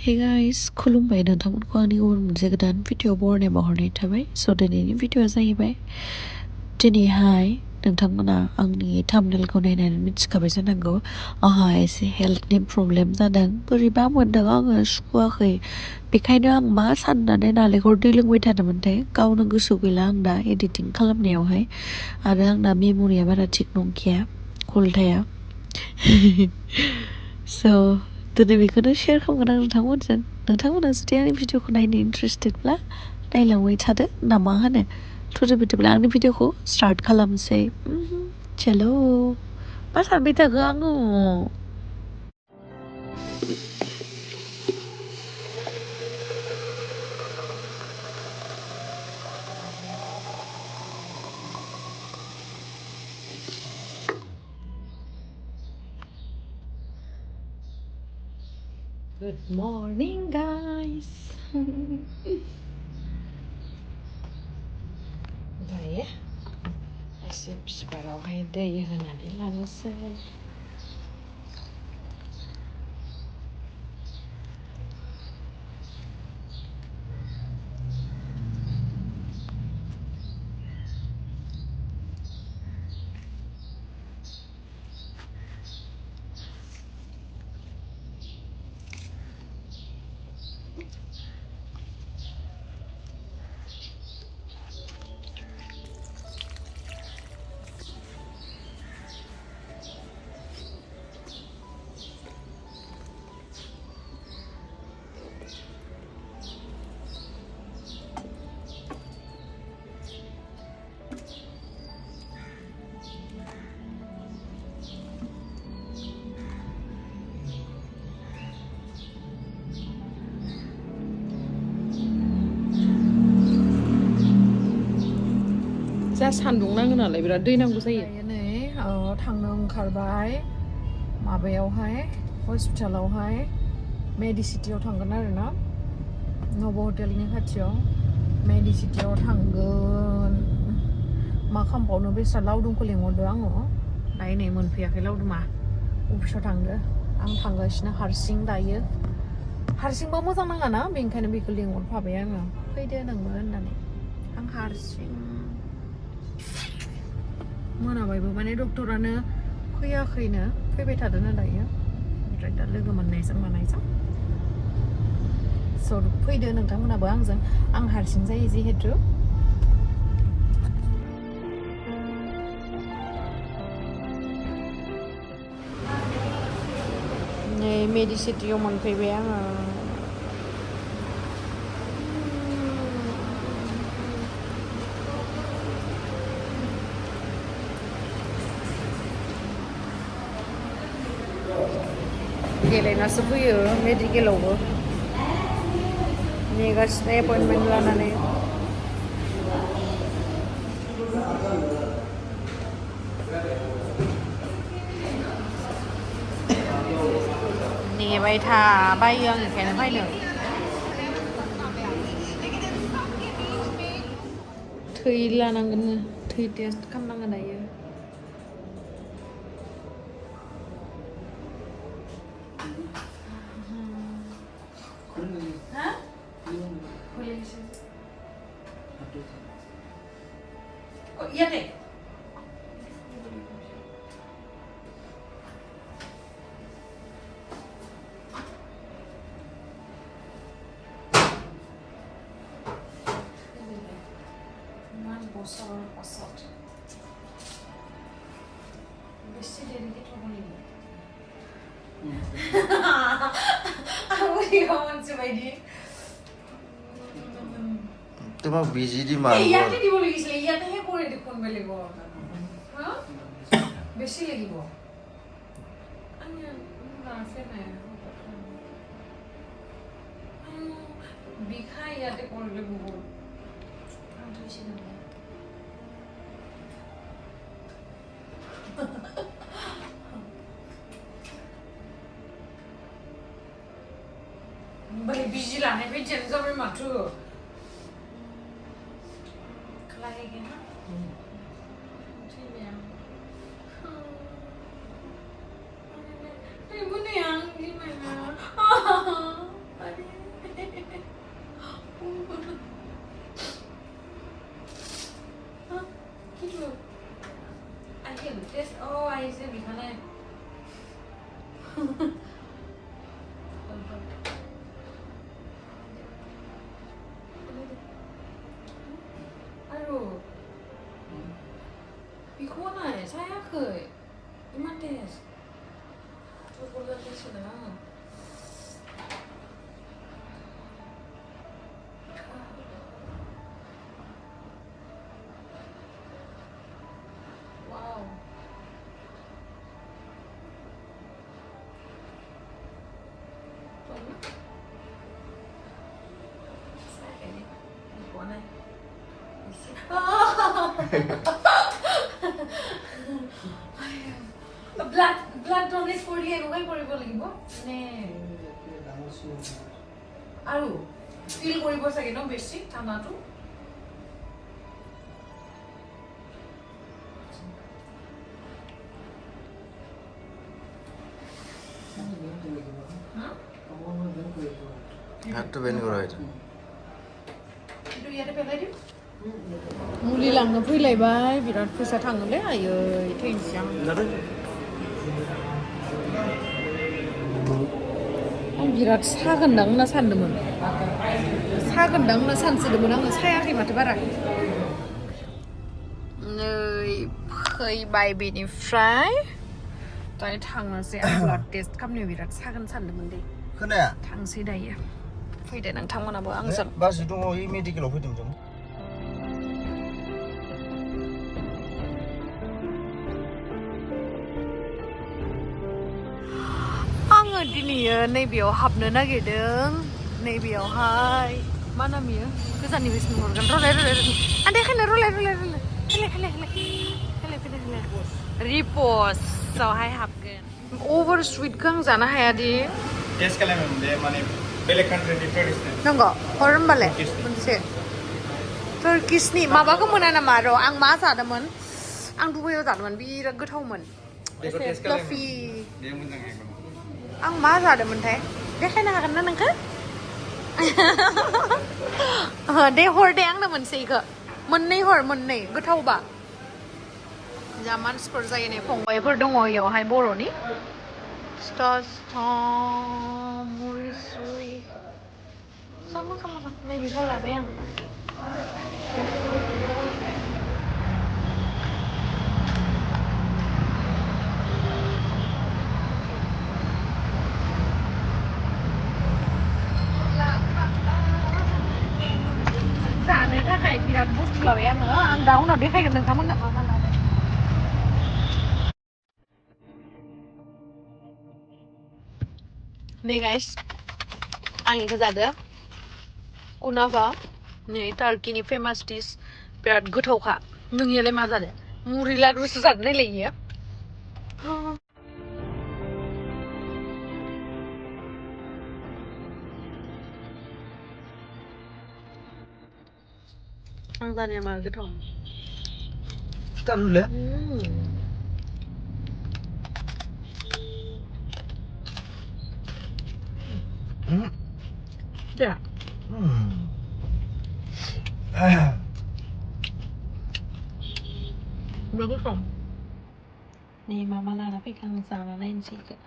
Hey guys, खुलुमबाय नोंथांमोनखौ आंनि गुबुन मोनसे गोदान भिडिअ बरनायनायाव बावहरनाय थाबाय। स' दिनैनि भिडिअआ जाहैबाय दिनैहाय नोंथांमोना आंनि थाम्बनेलखौ नायनानै मिथिखाबाय जानांगौ आंहा एसे हेल्थनि प्रब्लेम जादों। बोरैबा मोनदों आङो सुखुवाखै, बेखायनो आं मा साननानै नालेंखर दै लोंबाय थादोंमोनथाय गावनो गोसोआव गैला आं दा एडिटिं खालामनायावहाय। आरो आंना मेम'रिया बारा थिग नंखाया, खल्थाया। स' दिनै बेखौनो शेयार खालामगोन आं नोंथांमोनजों। नोंथांमोना जुदि आंनि भिडिअखौ नायनो इन्टारेस्टेडब्ला नायलांबाय थादो ना मा होनो। थ' बिदिब्ला आंनि भिडिअखौ स्टार्ट खालामसै। चलो, मा सानबाय थाखो आङो? Good morning, guys. दायो एसे बिबारावहाय दै होनानै लानोसै। जा सान्दुं नाङो नालाय बिराद दै नांगौ जायो। नै थांनो ओंखारबाय माबायावहाय हस्पिटालावहाय मेडिसिटियाव थांगोन आरो ना, नब हटेलनि खाथियाव मेडिसिटियाव थांगोन। मा खालामबावनो बेस्रा लावदुमखौ लेंहरदो आङो, दायो नै मोनफैयाखै लावदुमा, अफिसाव थांदो। आं थांगासिनो हारसिं दायो। हारसिंबा मोजां नाङाना, बेनिखायनो बेखौ लेंहरफाबाय आङो, फैदो नोंबो होननानै। आं हारसिं मोनाबायबो, माने डक्टरानो फैयाखैनो, फैबाय थादोंनो दायो, ओमफ्राय दा लोगो मोननायजों मानायजों। स' फैदो नोंथांमोनाबो आंजों, आं हारसिं जायो जिहेथु। नै मेडिसिटियाव मोनफैबाय आङो। गेलेनासो फैयो मेडिकेलावबो, नेगासिनो एपइन्टमेन्ट लानानै। नेबाय थाबायो आं, ओंखायनो फैदों। थै लानांगोन, थै टेस्ट खालामनांगोन दायो। Iya deh. Mas bosor pasat. Besi dari itu boleh. Aku diomong coba di. তোমাক বিজি দি মারব। ইয়াতে দিব লাগিছিল, ইয়াতেহে কৰি দেখোন বেলেগ। হা? বেছি লাগিব। বিষাই ইয়াতে কৰিলে বহুত। Balik biji lah, nih biji yang sampai matu. Kelahir gimana? Ibu nih yang gimana? can test. Oh, I see. We can. Aduh. Biko na, saya ke. Iman tes. Coba tes na. Wow. Saya ni. Biko na. blood donate কৰিলে এনেকৈ কৰিব লাগিব নে আৰু feel কৰিব চাগে ন বেছি ঠাণ্ডাটো হাতটো বেন কৰা এটা itu ইয়াতে পেলাই দিম मुलि लांनो फैलायबाय बिराद फैसा थाङोलै आयै थैनोसै आं बिराद सागोनदां होनना सानदोंमोन सागोनदां होनना सानसोदोंमोन आङो सायाखै माथो बारा नै फैबाय बेनिफ्राय दायो थांनोसै आं ब्लाड टेस्ट खालामनो बिराद सागोन सानदोंमोन दे खोनाया थांसै दायो फैदो नोंथांमोनाबो आंजों बासि दङ इ मेडिकेलाव फैदों जों आङो दिनैयो नैबेयाव हाबनो नागिरदों नैबेयावहाय मा नाम इयो गोजाननि बेसे नुहरगोन रलाय आन्दै खायनो रलाय रिपसआवहाय हाबगोन अभार स्वीटखौ आं जानो हाया दि टेस्ट खालामो दे माने बेलेग कान्ट्रिनि ट्रेडिसनेल नंगौ हर होमबालाय मोनसे टार्किसनि माबाखौ मोना नामा र' आं मा जादोंमोन आं दुबाइयाव जादोंमोन बिराद गोथावमोन बेखौ टेस्ट फ्लफि दे मोजां एकदम आं मा जादोंमोनथाय देखायनो हागोन ना नोंखो दे हर दे आंनो मोनसे इखो मोननै हर मोननै गोथावबा जा मानसिफोर जायो नै फंबायफोर दङ इयावहाय बर'नि स्टार्स मुरिसुरि sama नैबेखौ लाबाय आं जानो थाखाय बिराद बुस्थु लाबाय आङो आं दा उनाव देखायगोन नोंथांमोननो मा मा लाबाय नै गाइस आं इखौ जादो कुनाफा नै टार्किनि फेमास डिश बिराद गोथावखा नोंनियालाय मा जादो मुरि लारुसो जादो नायलाय इयो आं जानाया मा गोथाव kita dulu ya ya bagus dong nih mama Lara pegang sana lain sih kak